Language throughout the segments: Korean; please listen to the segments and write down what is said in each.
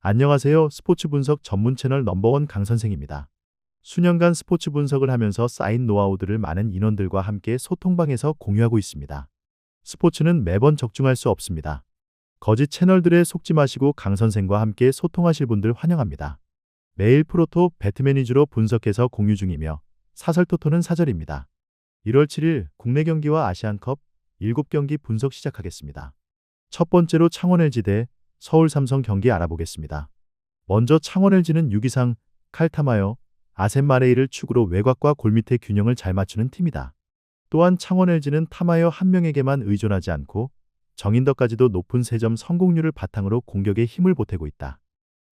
안녕하세요. 스포츠 분석 전문 채널 넘버원 강 선생입니다. 수년간 스포츠 분석을 하면서 쌓인 노하우들을 많은 인원들과 함께 소통방에서 공유하고 있습니다. 스포츠는 매번 적중할 수 없습니다. 거짓 채널들에 속지 마시고 강 선생과 함께 소통하실 분들 환영합니다. 매일 프로토 배트맨 위주로 분석해서 공유 중이며 사설토토는 사절입니다. 1월 7일 국내 경기와 아시안컵 7경기 분석 시작하겠습니다. 첫 번째로 창원 LG 대 서울 삼성 경기 알아보겠습니다. 먼저 창원 LG는 유기상, 칼타마요, 아셈마레이를 축으로 외곽과 골밑의 균형을 잘 맞추는 팀이다. 또한 창원 LG는 타마요 한 명에게만 의존하지 않고 정인덕까지도 높은 3점 성공률을 바탕으로 공격에 힘을 보태고 있다.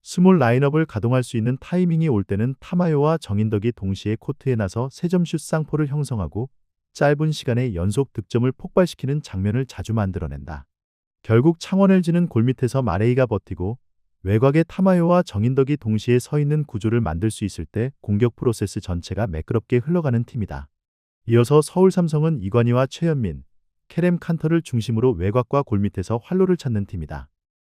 스몰 라인업을 가동할 수 있는 타이밍이 올 때는 타마요와 정인덕이 동시에 코트에 나서 3점슛 쌍포를 형성하고 짧은 시간에 연속 득점을 폭발시키는 장면을 자주 만들어낸다. 결국 창원 LG는 골밑에서 마레이가 버티고 외곽에 타마요와 정인덕이 동시에 서 있는 구조를 만들 수 있을 때 공격 프로세스 전체가 매끄럽게 흘러가는 팀이다. 이어서 서울 삼성은 이관희와 최현민, 케렘 칸터를 중심으로 외곽과 골밑에서 활로를 찾는 팀이다.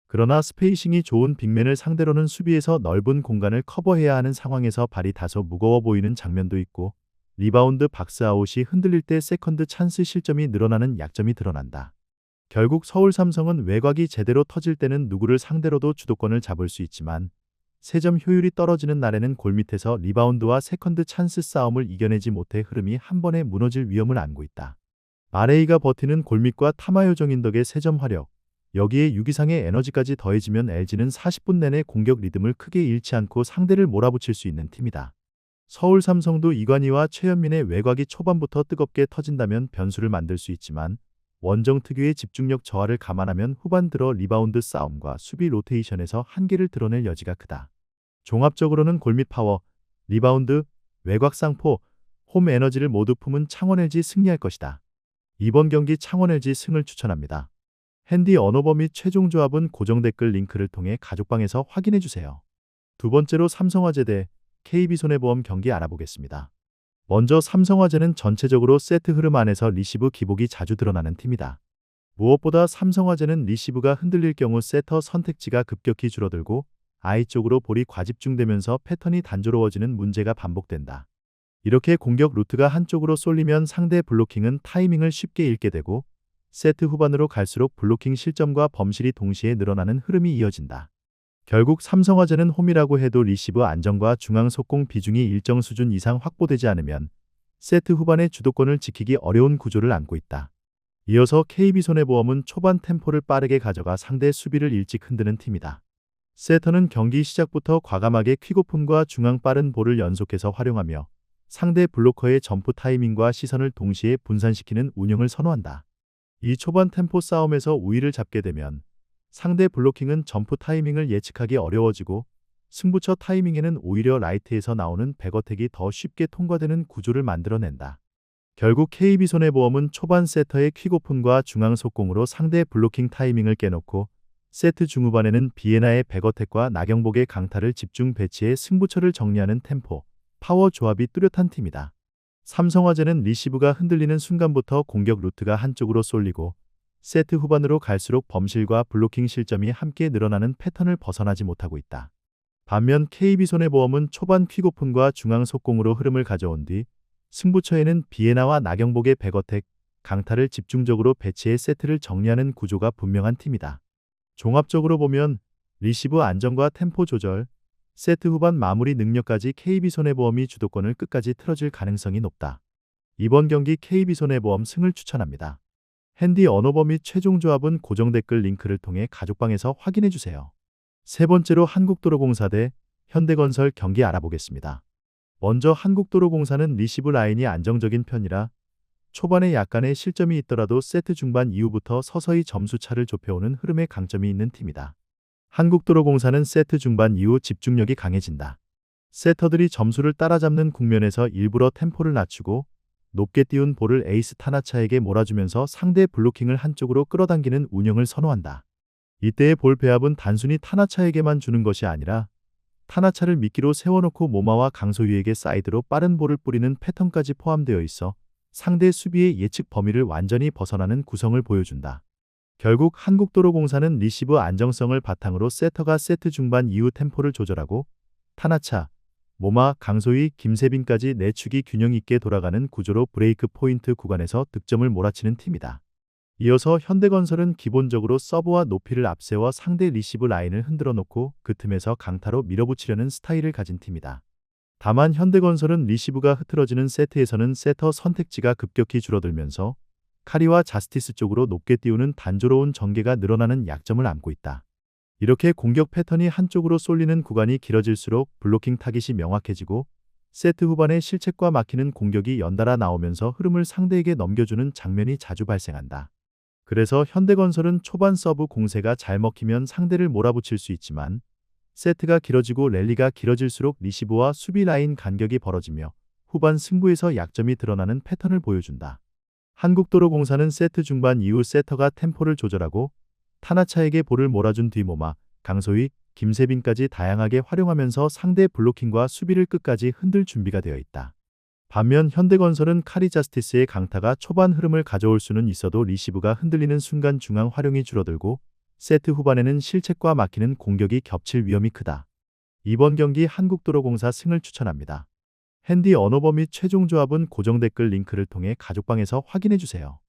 그러나 스페이싱이 좋은 빅맨을 상대로는 수비에서 넓은 공간을 커버해야 하는 상황에서 발이 다소 무거워 보이는 장면도 있고 리바운드 박스아웃이 흔들릴 때 세컨드 찬스 실점이 늘어나는 약점이 드러난다. 결국 서울 삼성은 외곽이 제대로 터질 때는 누구를 상대로도 주도권을 잡을 수 있지만 3점 효율이 떨어지는 날에는 골밑에서 리바운드와 세컨드 찬스 싸움을 이겨내지 못해 흐름이 한 번에 무너질 위험을 안고 있다. 마레이가 버티는 골밑과 타마요 정인덕의 3점 화력, 여기에 유기상의 에너지까지 더해지면 LG는 40분 내내 공격 리듬을 크게 잃지 않고 상대를 몰아붙일 수 있는 팀이다. 서울 삼성도 이관희와 최현민의 외곽이 초반부터 뜨겁게 터진다면 변수를 만들 수 있지만 원정 특유의 집중력 저하를 감안하면 후반 들어 리바운드 싸움과 수비 로테이션에서 한계를 드러낼 여지가 크다. 종합적으로는 골밑 파워, 리바운드, 외곽 쌍포, 홈 에너지를 모두 품은 창원 LG 승리할 것이다. 이번 경기 창원 LG 승을 추천합니다. 핸디 언어버 및 최종 조합은 고정 댓글 링크를 통해 가족방에서 확인해주세요. 두 번째로 삼성화재 대 KB손해보험 경기 알아보겠습니다. 먼저 삼성화재는 전체적으로 세트 흐름 안에서 리시브 기복이 자주 드러나는 팀이다. 무엇보다 삼성화재는 리시브가 흔들릴 경우 세터 선택지가 급격히 줄어들고 아이 쪽으로 볼이 과집중되면서 패턴이 단조로워지는 문제가 반복된다. 이렇게 공격 루트가 한쪽으로 쏠리면 상대 블로킹은 타이밍을 쉽게 잃게 되고 세트 후반으로 갈수록 블로킹 실점과 범실이 동시에 늘어나는 흐름이 이어진다. 결국 삼성화재는 홈이라고 해도 리시브 안정과 중앙 속공 비중이 일정 수준 이상 확보되지 않으면 세트 후반의 주도권을 지키기 어려운 구조를 안고 있다. 이어서 KB손해보험은 초반 템포를 빠르게 가져가 상대 수비를 일찍 흔드는 팀이다. 세터는 경기 시작부터 과감하게 퀵오픈과 중앙 빠른 볼을 연속해서 활용하며 상대 블로커의 점프 타이밍과 시선을 동시에 분산시키는 운영을 선호한다. 이 초반 템포 싸움에서 우위를 잡게 되면 상대 블로킹은 점프 타이밍을 예측하기 어려워지고 승부처 타이밍에는 오히려 라이트에서 나오는 백어택이 더 쉽게 통과되는 구조를 만들어낸다. 결국 KB손해보험은 초반 세터의 퀵오픈과 중앙 속공으로 상대 블로킹 타이밍을 깨놓고 세트 중후반에는 비에나의 백어택과 나경복의 강타를 집중 배치해 승부처를 정리하는 템포, 파워 조합이 뚜렷한 팀이다. 삼성화재는 리시브가 흔들리는 순간부터 공격 루트가 한쪽으로 쏠리고 세트 후반으로 갈수록 범실과 블로킹 실점이 함께 늘어나는 패턴을 벗어나지 못하고 있다. 반면 KB손해보험은 초반 퀵오픈과 중앙 속공으로 흐름을 가져온 뒤 승부처에는 비에나와 나경복의 백어택, 강타를 집중적으로 배치해 세트를 정리하는 구조가 분명한 팀이다. 종합적으로 보면 리시브 안정과 템포 조절, 세트 후반 마무리 능력까지 KB손해보험이 주도권을 끝까지 틀어줄 가능성이 높다. 이번 경기 KB손해보험 승을 추천합니다. 핸디 언어버 및 최종 조합은 고정 댓글 링크를 통해 가족방에서 확인해주세요. 세 번째로 한국도로공사 대 현대건설 경기 알아보겠습니다. 먼저 한국도로공사는 리시브 라인이 안정적인 편이라 초반에 약간의 실점이 있더라도 세트 중반 이후부터 서서히 점수차를 좁혀오는 흐름에 강점이 있는 팀이다. 한국도로공사는 세트 중반 이후 집중력이 강해진다. 세터들이 점수를 따라잡는 국면에서 일부러 템포를 낮추고 높게 띄운 볼을 에이스 타나차에게 몰아주면서 상대 블로킹을 한쪽으로 끌어당기는 운영을 선호한다. 이때의 볼 배합은 단순히 타나차에게만 주는 것이 아니라 타나차를 미끼로 세워놓고 모마와 강소유에게 사이드로 빠른 볼을 뿌리는 패턴까지 포함되어 있어 상대 수비의 예측 범위를 완전히 벗어나는 구성을 보여준다. 결국 한국도로공사는 리시브 안정성을 바탕으로 세터가 세트 중반 이후 템포를 조절하고 타나차, 모마, 강소희, 김세빈까지 내축이 균형 있게 돌아가는 구조로 브레이크 포인트 구간에서 득점을 몰아치는 팀이다. 이어서 현대건설은 기본적으로 서브와 높이를 앞세워 상대 리시브 라인을 흔들어 놓고 그 틈에서 강타로 밀어붙이려는 스타일을 가진 팀이다. 다만 현대건설은 리시브가 흐트러지는 세트에서는 세터 선택지가 급격히 줄어들면서 카리와 자스티스 쪽으로 높게 띄우는 단조로운 전개가 늘어나는 약점을 안고 있다. 이렇게 공격 패턴이 한쪽으로 쏠리는 구간이 길어질수록 블로킹 타깃이 명확해지고 세트 후반에 실책과 막히는 공격이 연달아 나오면서 흐름을 상대에게 넘겨주는 장면이 자주 발생한다. 그래서 현대건설은 초반 서브 공세가 잘 먹히면 상대를 몰아붙일 수 있지만 세트가 길어지고 랠리가 길어질수록 리시브와 수비 라인 간격이 벌어지며 후반 승부에서 약점이 드러나는 패턴을 보여준다. 한국도로공사는 세트 중반 이후 세터가 템포를 조절하고 타나차에게 볼을 몰아준 뒤 모마, 강소희, 김세빈까지 다양하게 활용하면서 상대 블로킹과 수비를 끝까지 흔들 준비가 되어 있다. 반면 현대건설은 카리 자스티스의 강타가 초반 흐름을 가져올 수는 있어도 리시브가 흔들리는 순간 중앙 활용이 줄어들고 세트 후반에는 실책과 막히는 공격이 겹칠 위험이 크다. 이번 경기 한국도로공사 승을 추천합니다. 핸디 언어버 및 최종 조합은 고정 댓글 링크를 통해 가족방에서 확인해주세요.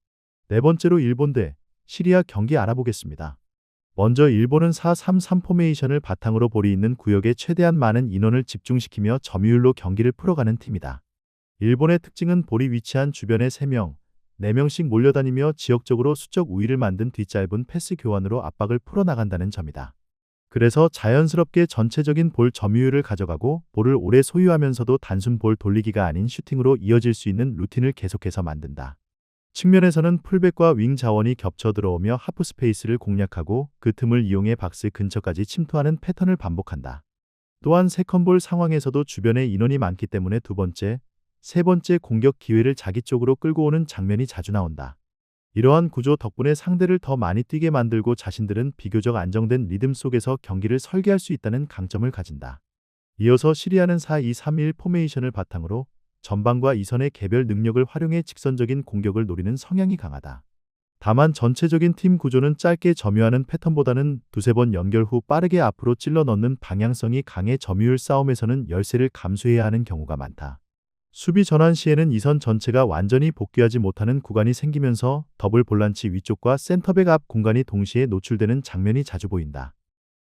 네 번째로 일본 대 시리아 경기 알아보겠습니다. 먼저 일본은 4-3-3 포메이션을 바탕으로 볼이 있는 구역에 최대한 많은 인원을 집중시키며 점유율로 경기를 풀어가는 팀이다. 일본의 특징은 볼이 위치한 주변에 3명, 4명씩 몰려다니며 지역적으로 수적 우위를 만든 뒤 짧은 패스 교환으로 압박을 풀어나간다는 점이다. 그래서 자연스럽게 전체적인 볼 점유율을 가져가고 볼을 오래 소유하면서도 단순 볼 돌리기가 아닌 슈팅으로 이어질 수 있는 루틴을 계속해서 만든다. 측면에서는 풀백과 윙 자원이 겹쳐 들어오며 하프 스페이스를 공략하고 그 틈을 이용해 박스 근처까지 침투하는 패턴을 반복한다. 또한 세컨볼 상황에서도 주변에 인원이 많기 때문에 두 번째, 세 번째 공격 기회를 자기 쪽으로 끌고 오는 장면이 자주 나온다. 이러한 구조 덕분에 상대를 더 많이 뛰게 만들고 자신들은 비교적 안정된 리듬 속에서 경기를 설계할 수 있다는 강점을 가진다. 이어서 시리아는 4-2-3-1 포메이션을 바탕으로 전방과 이선의 개별 능력을 활용해 직선적인 공격을 노리는 성향이 강하다. 다만 전체적인 팀 구조는 짧게 점유하는 패턴보다는 두세 번 연결 후 빠르게 앞으로 찔러 넣는 방향성이 강해 점유율 싸움에서는 열세를 감수해야 하는 경우가 많다. 수비 전환 시에는 이선 전체가 완전히 복귀하지 못하는 구간이 생기면서 더블 볼란치 위쪽과 센터백 앞 공간이 동시에 노출되는 장면이 자주 보인다.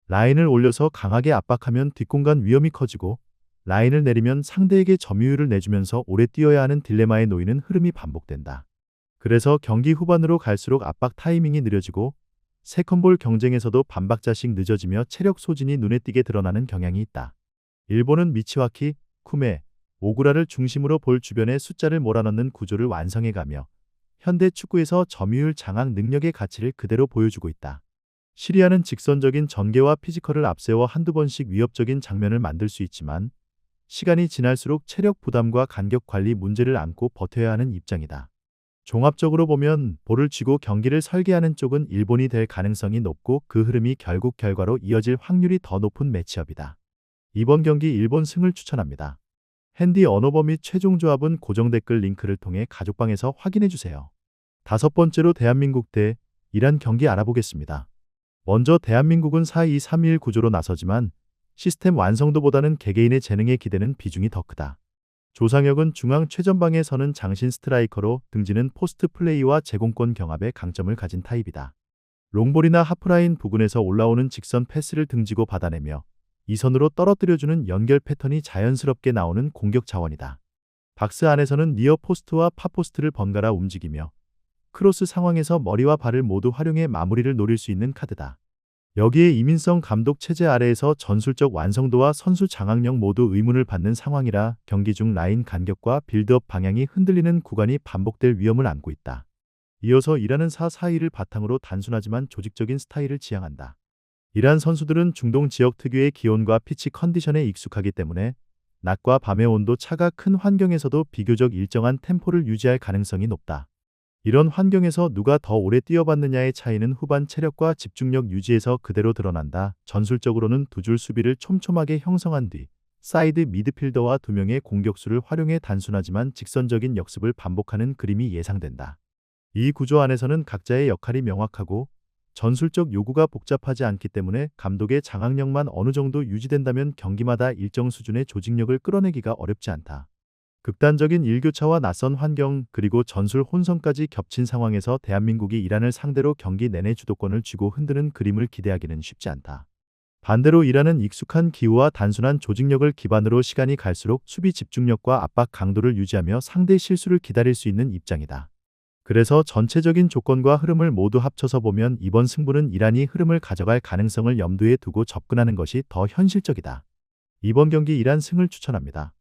라인을 올려서 강하게 압박하면 뒷공간 위험이 커지고 라인을 내리면 상대에게 점유율을 내주면서 오래 뛰어야 하는 딜레마에 놓이는 흐름이 반복된다. 그래서 경기 후반으로 갈수록 압박 타이밍이 느려지고 세컨볼 경쟁에서도 반박자씩 늦어지며 체력 소진이 눈에 띄게 드러나는 경향이 있다. 일본은 미치와키, 쿠메, 오구라를 중심으로 볼 주변에 숫자를 몰아넣는 구조를 완성해가며 현대 축구에서 점유율 장악 능력의 가치를 그대로 보여주고 있다. 시리아는 직선적인 전개와 피지컬을 앞세워 한두 번씩 위협적인 장면을 만들 수 있지만 시간이 지날수록 체력 부담과 간격 관리 문제를 안고 버텨야 하는 입장이다. 종합적으로 보면 볼을 쥐고 경기를 설계하는 쪽은 일본이 될 가능성이 높고 그 흐름이 결국 결과로 이어질 확률이 더 높은 매치업이다. 이번 경기 일본 승을 추천합니다. 핸디 언어버 및 최종 조합은 고정 댓글 링크를 통해 가족방에서 확인해주세요. 다섯 번째로 대한민국 대 이란 경기 알아보겠습니다. 먼저 대한민국은 4-2-3-1 구조로 나서지만 시스템 완성도보다는 개개인의 재능에 기대는 비중이 더 크다. 조상혁은 중앙 최전방에 서는 장신 스트라이커로 등지는 포스트 플레이와 제공권 경합에 강점을 가진 타입이다. 롱볼이나 하프라인 부근에서 올라오는 직선 패스를 등지고 받아내며 이선으로 떨어뜨려주는 연결 패턴이 자연스럽게 나오는 공격 자원이다. 박스 안에서는 니어 포스트와 팝포스트를 번갈아 움직이며 크로스 상황에서 머리와 발을 모두 활용해 마무리를 노릴 수 있는 카드다. 여기에 이민성 감독 체제 아래에서 전술적 완성도와 선수 장악력 모두 의문을 받는 상황이라 경기 중 라인 간격과 빌드업 방향이 흔들리는 구간이 반복될 위험을 안고 있다. 이어서 이란은 4-4-2를 바탕으로 단순하지만 조직적인 스타일을 지향한다. 이란 선수들은 중동 지역 특유의 기온과 피치 컨디션에 익숙하기 때문에 낮과 밤의 온도 차가 큰 환경에서도 비교적 일정한 템포를 유지할 가능성이 높다. 이런 환경에서 누가 더 오래 뛰어봤느냐의 차이는 후반 체력과 집중력 유지에서 그대로 드러난다. 전술적으로는 두 줄 수비를 촘촘하게 형성한 뒤 사이드 미드필더와 두 명의 공격수를 활용해 단순하지만 직선적인 역습을 반복하는 그림이 예상된다. 이 구조 안에서는 각자의 역할이 명확하고 전술적 요구가 복잡하지 않기 때문에 감독의 장악력만 어느 정도 유지된다면 경기마다 일정 수준의 조직력을 끌어내기가 어렵지 않다. 극단적인 일교차와 낯선 환경 그리고 전술 혼선까지 겹친 상황에서 대한민국이 이란을 상대로 경기 내내 주도권을 쥐고 흔드는 그림을 기대하기는 쉽지 않다. 반대로 이란은 익숙한 기후와 단순한 조직력을 기반으로 시간이 갈수록 수비 집중력과 압박 강도를 유지하며 상대 실수를 기다릴 수 있는 입장이다. 그래서 전체적인 조건과 흐름을 모두 합쳐서 보면 이번 승부는 이란이 흐름을 가져갈 가능성을 염두에 두고 접근하는 것이 더 현실적이다. 이번 경기 이란 승을 추천합니다.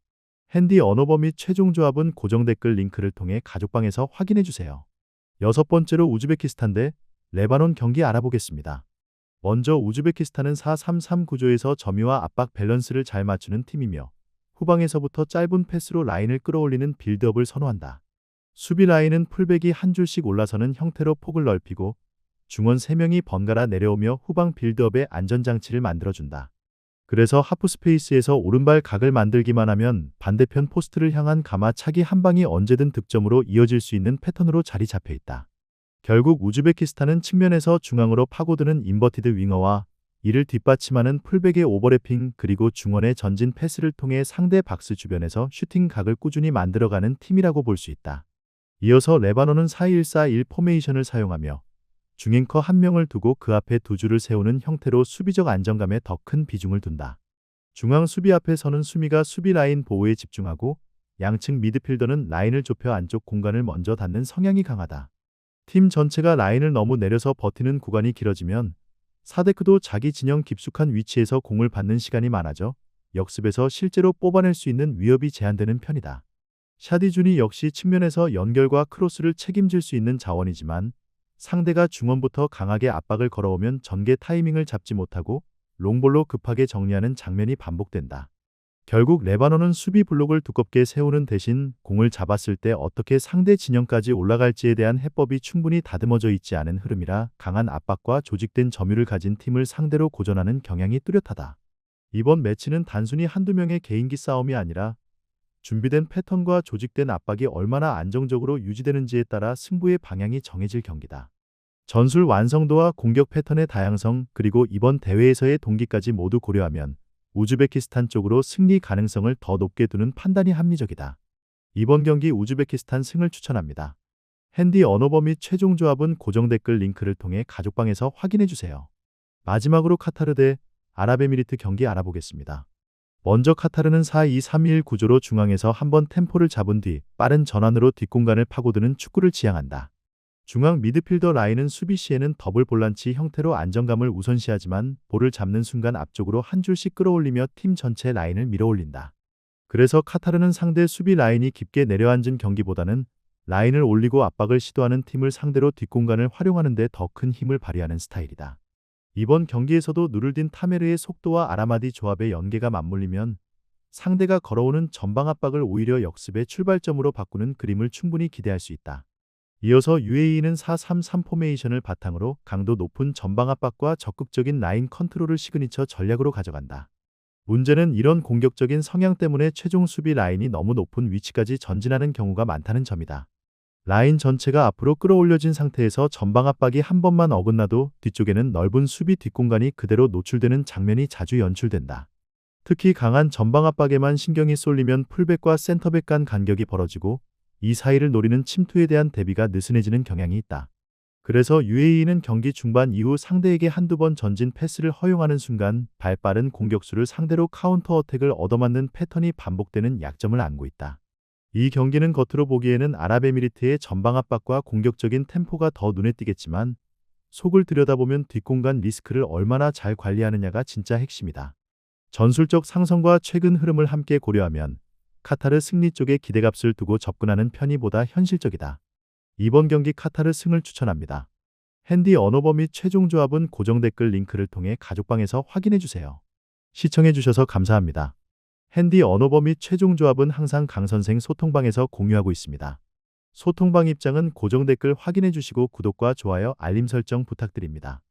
핸디 언어버 및 최종 조합은 고정 댓글 링크를 통해 가족방에서 확인해 주세요. 여섯 번째로 우즈베키스탄 대 레바논 경기 알아보겠습니다. 먼저 우즈베키스탄은 4-3-3 구조에서 점유와 압박 밸런스를 잘 맞추는 팀이며 후방에서부터 짧은 패스로 라인을 끌어올리는 빌드업을 선호한다. 수비 라인은 풀백이 한 줄씩 올라서는 형태로 폭을 넓히고 중원 3명이 번갈아 내려오며 후방 빌드업의 안전장치를 만들어준다. 그래서 하프스페이스에서 오른발 각을 만들기만 하면 반대편 포스트를 향한 가마차기 한 방이 언제든 득점으로 이어질 수 있는 패턴으로 자리 잡혀 있다. 결국 우즈베키스탄은 측면에서 중앙으로 파고드는 인버티드 윙어와 이를 뒷받침하는 풀백의 오버래핑 그리고 중원의 전진 패스를 통해 상대 박스 주변에서 슈팅 각을 꾸준히 만들어가는 팀이라고 볼 수 있다. 이어서 레바논은 4-1-4-1 포메이션을 사용하며 중앵커 한 명을 두고 그 앞에 두 줄을 세우는 형태로 수비적 안정감에 더 큰 비중을 둔다. 중앙 수비 앞에 서는 수미가 수비 라인 보호에 집중하고 양측 미드필더는 라인을 좁혀 안쪽 공간을 먼저 닫는 성향이 강하다. 팀 전체가 라인을 너무 내려서 버티는 구간이 길어지면 사데크도 자기 진영 깊숙한 위치에서 공을 받는 시간이 많아져 역습에서 실제로 뽑아낼 수 있는 위협이 제한되는 편이다. 샤디준이 역시 측면에서 연결과 크로스를 책임질 수 있는 자원이지만 상대가 중원부터 강하게 압박을 걸어오면 전개 타이밍을 잡지 못하고 롱볼로 급하게 정리하는 장면이 반복된다. 결국 레바논은 수비 블록을 두껍게 세우는 대신 공을 잡았을 때 어떻게 상대 진영까지 올라갈지에 대한 해법이 충분히 다듬어져 있지 않은 흐름이라 강한 압박과 조직된 점유를 가진 팀을 상대로 고전하는 경향이 뚜렷하다. 이번 매치는 단순히 한두 명의 개인기 싸움이 아니라 준비된 패턴과 조직된 압박이 얼마나 안정적으로 유지되는지에 따라 승부의 방향이 정해질 경기다. 전술 완성도와 공격 패턴의 다양성 그리고 이번 대회에서의 동기까지 모두 고려하면 우즈베키스탄 쪽으로 승리 가능성을 더 높게 두는 판단이 합리적이다. 이번 경기 우즈베키스탄 승을 추천합니다. 핸디 언어버 및 최종 조합은 고정 댓글 링크를 통해 가족방에서 확인해 주세요. 마지막으로 카타르 대 아랍에미리트 경기 알아보겠습니다. 먼저 카타르는 4-2-3-1 구조로 중앙에서 한번 템포를 잡은 뒤 빠른 전환으로 뒷공간을 파고드는 축구를 지향한다. 중앙 미드필더 라인은 수비 시에는 더블 볼란치 형태로 안정감을 우선시하지만 볼을 잡는 순간 앞쪽으로 한 줄씩 끌어올리며 팀 전체 라인을 밀어올린다. 그래서 카타르는 상대 수비 라인이 깊게 내려앉은 경기보다는 라인을 올리고 압박을 시도하는 팀을 상대로 뒷공간을 활용하는 데 더 큰 힘을 발휘하는 스타일이다. 이번 경기에서도 누르딘 타메르의 속도와 아라마디 조합의 연계가 맞물리면 상대가 걸어오는 전방 압박을 오히려 역습의 출발점으로 바꾸는 그림을 충분히 기대할 수 있다. 이어서 UAE는 4-3-3 포메이션을 바탕으로 강도 높은 전방 압박과 적극적인 라인 컨트롤을 시그니처 전략으로 가져간다. 문제는 이런 공격적인 성향 때문에 최종 수비 라인이 너무 높은 위치까지 전진하는 경우가 많다는 점이다. 라인 전체가 앞으로 끌어올려진 상태에서 전방 압박이 한 번만 어긋나도 뒤쪽에는 넓은 수비 뒷공간이 그대로 노출되는 장면이 자주 연출된다. 특히 강한 전방 압박에만 신경이 쏠리면 풀백과 센터백 간 간격이 벌어지고 이 사이를 노리는 침투에 대한 대비가 느슨해지는 경향이 있다. 그래서 UAE는 경기 중반 이후 상대에게 한두 번 전진 패스를 허용하는 순간 발빠른 공격수를 상대로 카운터 어택을 얻어맞는 패턴이 반복되는 약점을 안고 있다. 이 경기는 겉으로 보기에는 아랍에미리트의 전방 압박과 공격적인 템포가 더 눈에 띄겠지만 속을 들여다보면 뒷공간 리스크를 얼마나 잘 관리하느냐가 진짜 핵심이다. 전술적 상성과 최근 흐름을 함께 고려하면 카타르 승리 쪽에 기대값을 두고 접근하는 편이 보다 현실적이다. 이번 경기 카타르 승을 추천합니다. 핸디 언어버 및 최종 조합은 고정 댓글 링크를 통해 가족방에서 확인해 주세요. 시청해 주셔서 감사합니다. 핸디 언어버 및 최종 조합은 항상 강선생 소통방에서 공유하고 있습니다. 소통방 입장은 고정 댓글 확인해 주시고 구독과 좋아요, 알림 설정 부탁드립니다.